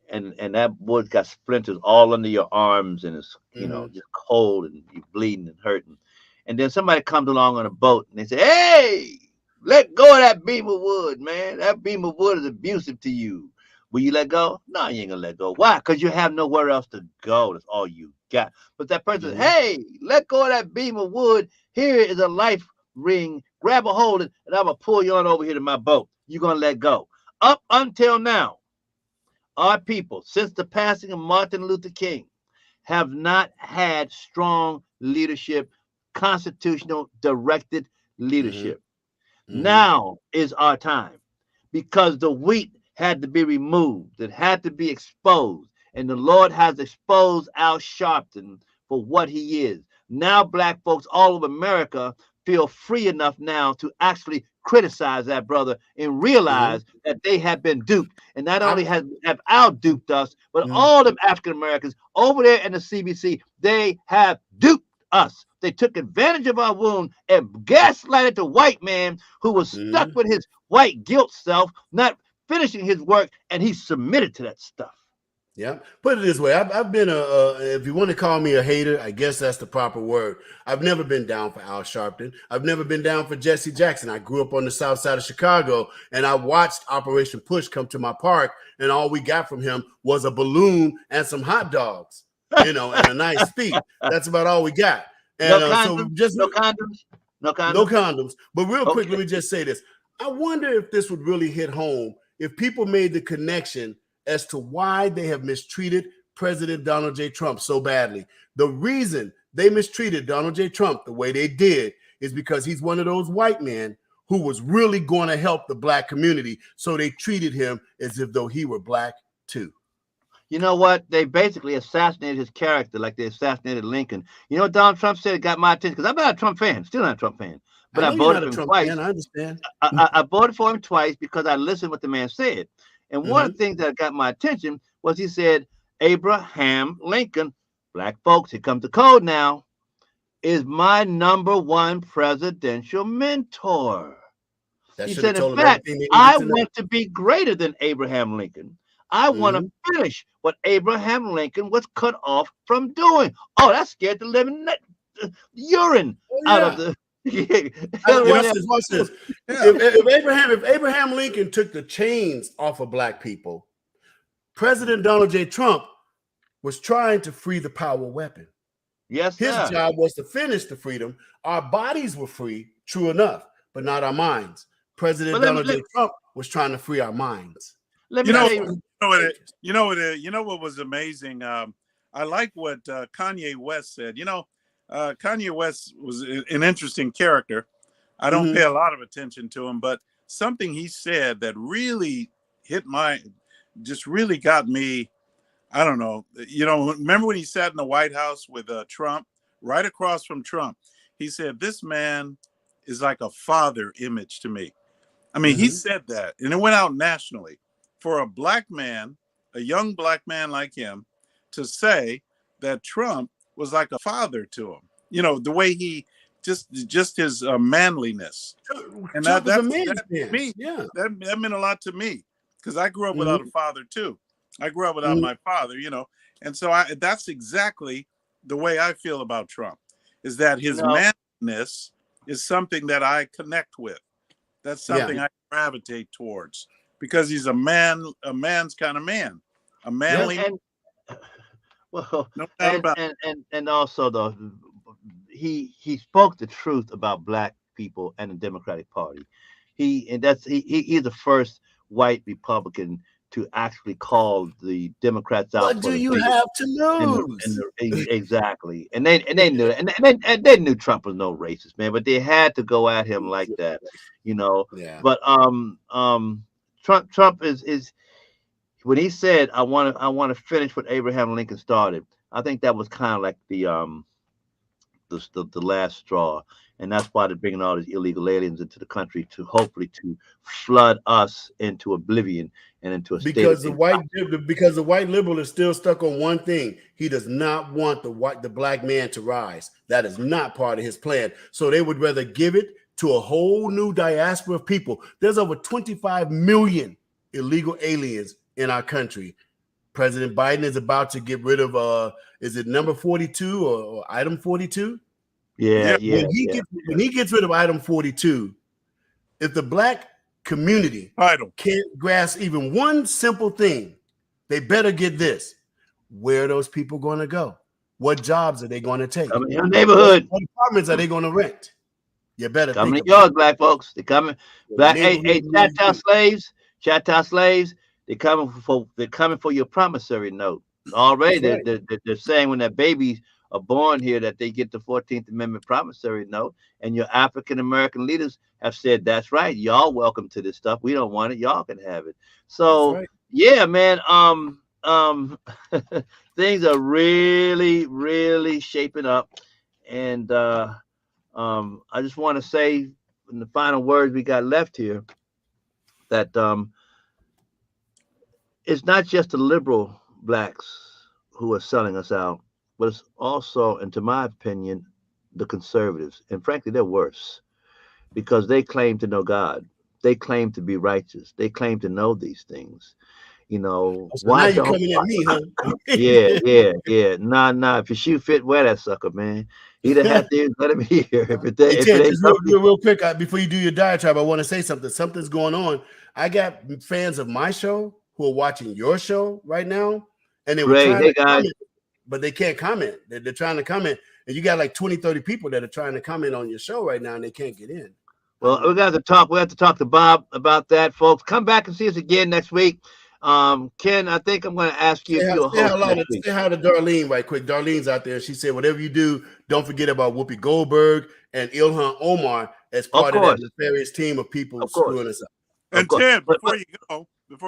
and that wood got splinters all under your arms, and it's just cold, and you're bleeding and hurting. And then somebody comes along on a boat and they say, "Hey, let go of that beam of wood, man. That beam of wood is abusive to you. Will you let go?" No, you ain't gonna let go. Why? Because you have nowhere else to go. That's all you got. But that person says, "Hey, let go of that beam of wood. Here is a life ring. Grab a hold of it, and I'm gonna pull you on over here to my boat." You're gonna let go. Up until now, our people, since the passing of Martin Luther King, have not had strong leadership, constitutional directed leadership. Now is our time, because the wheat had to be removed. It had to be exposed. And the Lord has exposed Al Sharpton for what he is. Now black folks all over America feel free enough now to actually criticize that brother and realize that they have been duped. And not only have Al duped us, but all the African Americans over there in the CBC, they have duped us. They took advantage of our wound and gaslighted the white man who was stuck with his white guilt self, not finishing his work, and he submitted to that stuff. Yeah, put it this way. I've been if you want to call me a hater, I guess that's the proper word. I've never been down for Al Sharpton. I've never been down for Jesse Jackson. I grew up on the south side of Chicago, and I watched Operation Push come to my park, and all we got from him was a balloon and some hot dogs, and a nice speech. That's about all we got. And no condoms, so just no condoms. No condoms. But real quick, let me just say this. I wonder if this would really hit home if people made the connection as to why they have mistreated President Donald J. Trump so badly. The reason they mistreated Donald J. Trump the way they did is because he's one of those white men who was really going to help the black community. So they treated him as if though he were black too. You know what? They basically assassinated his character like they assassinated Lincoln. You know what Donald Trump said? It got my attention because I'm not a Trump fan, still not a Trump fan. But I voted for him twice. Fan, I understand. I voted for him twice because I listened to what the man said. And one of the things that got my attention was he said, Abraham Lincoln, black folks, here comes the code now, is my #1 presidential mentor. He said, in fact, I want to be greater than Abraham Lincoln. I want to finish what Abraham Lincoln was cut off from doing. Oh, that scared the living urine out of the... Watch this. If Abraham Lincoln took the chains off of black people, President Donald J. Trump was trying to free the power weapon. Yes, his job was to finish the freedom. Our bodies were free, true enough, but not our minds. President Donald J. Trump was trying to free our minds. Let me tell you. You know what was amazing? I like what Kanye West said. Kanye West was an interesting character. I don't pay a lot of attention to him, but something he said that really really got me. I don't know. Remember when he sat in the White House with Trump, right across from Trump? He said, "This man is like a father image to me." I mean, he said that, and it went out nationally. For a black man, a young black man like him, to say that Trump was like a father to him. The way he just his manliness, and that meant a lot to me because I grew up without a father too. I grew up without my father, and so that's exactly the way I feel about Trump. is that his manliness is something that I connect with. That's something I gravitate towards because he's a man's kind of man, a manly. Well, no doubt about and also though, he spoke the truth about black people and the Democratic Party. He's the first white Republican to actually call the Democrats out. What do you have to lose? Exactly, and they knew it, and they knew Trump was no racist, man, but they had to go at him like that, you know. Yeah. But Trump is when he said, I want to finish what Abraham Lincoln started. I think that was kind of like the last straw. And that's why they're bringing all these illegal aliens into the country to hopefully to flood us into oblivion and into a because the white liberal is still stuck on one thing. He does not want the black man to rise. That is not part of his plan. So they would rather give it to a whole new diaspora of people. There's over 25 million illegal aliens in our country. President Biden is about to get rid of is it number 42 or item 42? Yeah. When he gets rid of item 42, if the black community can't grasp even one simple thing, they better get this. Where are those people going to go? What jobs are they going to take? Coming in your neighborhood. What apartments are they going to rent? You better coming to yours, black folks. They're coming. Black, hey, Chattah slaves. They're coming for your promissory note. Already, they're saying when that babies are born here that they get the 14th Amendment promissory note, and your African American leaders have said that's right. Y'all welcome to this stuff. We don't want it. Y'all can have it. So yeah, man. Things are really, really shaping up, and I just want to say in the final words we got left here that it's not just the liberal blacks who are selling us out, but it's also, and to my opinion, the conservatives. And frankly, they're worse because they claim to know God. They claim to be righteous. They claim to know these things. You know, so why you coming at me, huh? yeah. Nah. If your shoe fit, wear that sucker, man. Either have to let him here. Real quick, before you do your diatribe, I want to say something. Something's going on. I got fans of my show who are watching your show right now, and they were trying to comment, but they can't comment. They're trying to comment, and you got like 20, 30 people that are trying to comment on your show right now, and they can't get in. Well, we have to talk to Bob about that, folks. Come back and see us again next week. Ken, I think I'm going to ask you if you're a host. Say hi to Darlene right quick. Darlene's out there. She said, whatever you do, don't forget about Whoopi Goldberg and Ilhan Omar as part of that nefarious team of people screwing us up. And Ted, before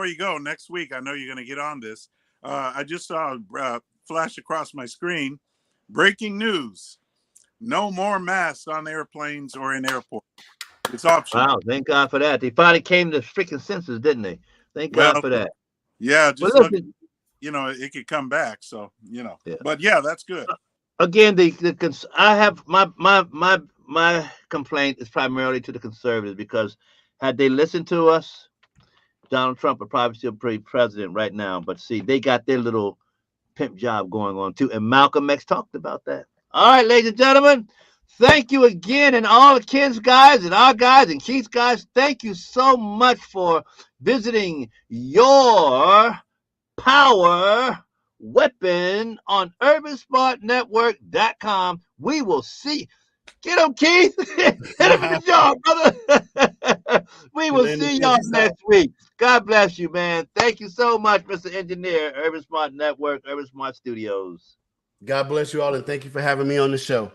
you go, next week, I know you're going to get on this. I just saw flash across my screen. Breaking news. No more masks on airplanes or in airports. It's optional. Wow, thank God for that. They finally came to freaking senses, didn't they? Thank God for that. Yeah, just look, it could come back. So, but yeah, that's good. Again, I have my complaint is primarily to the conservatives because had they listened to us, Donald Trump would probably still be president right now. But see, they got their little pimp job going on too. And Malcolm X talked about that. All right, ladies and gentlemen, thank you again. And all of Ken's guys and our guys and Keith's guys, thank you so much for visiting your power weapon on UrbanSmartNetwork.com. We will see. Get him, Keith. Hit him with the job, brother. We will see y'all next week. God bless you, man. Thank you so much, Mr. Engineer, Urban Smart Network, Urban Smart Studios. God bless you all, and thank you for having me on the show.